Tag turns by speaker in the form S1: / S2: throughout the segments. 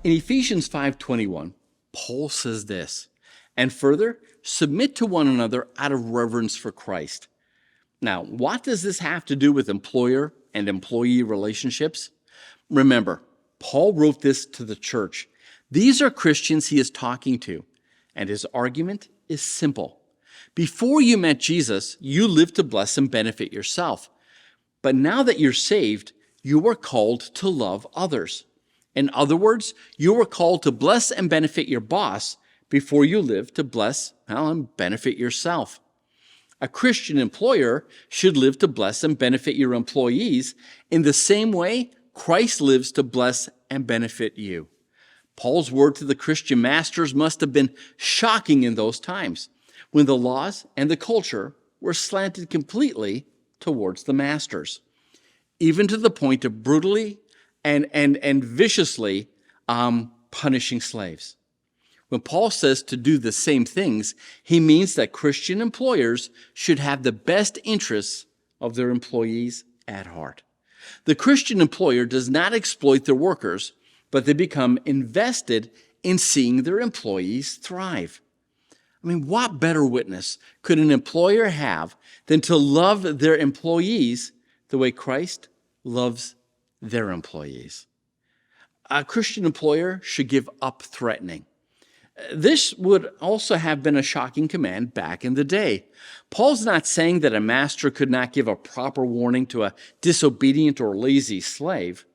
S1: In Ephesians 5:21, Paul says this, and further, submit to one another out of reverence for Christ. Now, what does this have to do with employer and employee relationships? Remember, Paul wrote this to the church. These are Christians he is talking to, and his argument is simple. Before you met Jesus, you lived to bless and benefit yourself. But now that you're saved, you are called to love others. In other words, you are called to bless and benefit your boss before you live to bless and benefit yourself. A Christian employer should live to bless and benefit your employees in the same way Christ lives to bless and benefit you. Paul's word to the Christian masters must have been shocking in those times when the laws and the culture were slanted completely towards the masters, even to the point of brutally and viciously punishing slaves. When Paul says to do the same things, he means that Christian employers should have the best interests of their employees at heart. The Christian employer does not exploit their workers, but they become invested in seeing their employees thrive. I mean, what better witness could an employer have than to love their employees the way Christ loves their employees? A Christian employer should give up threatening. This would also have been a shocking command back in the day. Paul's not saying that a master could not give a proper warning to a disobedient or lazy slave.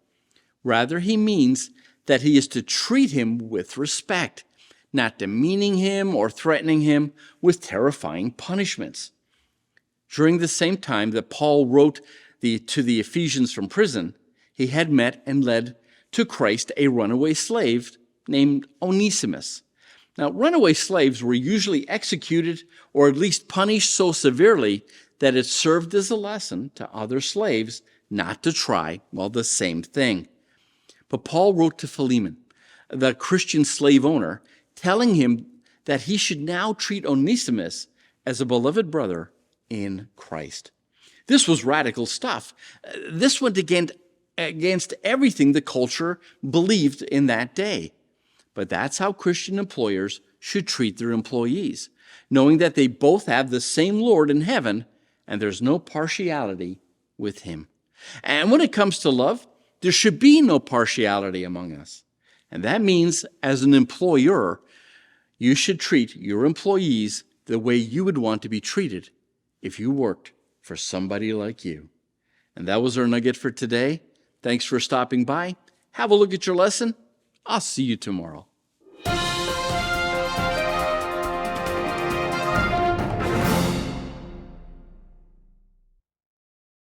S1: Rather, he means that he is to treat him with respect, not demeaning him or threatening him with terrifying punishments. During the same time that Paul wrote to the Ephesians from prison, he had met and led to Christ a runaway slave named Onesimus. Now, runaway slaves were usually executed or at least punished so severely that it served as a lesson to other slaves not to try, the same thing. But Paul wrote to Philemon, the Christian slave owner, telling him that he should now treat Onesimus as a beloved brother in Christ. This was radical stuff. This went against everything the culture believed in that day. But that's how Christian employers should treat their employees, knowing that they both have the same Lord in heaven and there's no partiality with him. And when it comes to love, there should be no partiality among us. And that means, as an employer, you should treat your employees the way you would want to be treated if you worked for somebody like you. And that was our nugget for today. Thanks for stopping by. Have a look at your lesson. I'll see you tomorrow.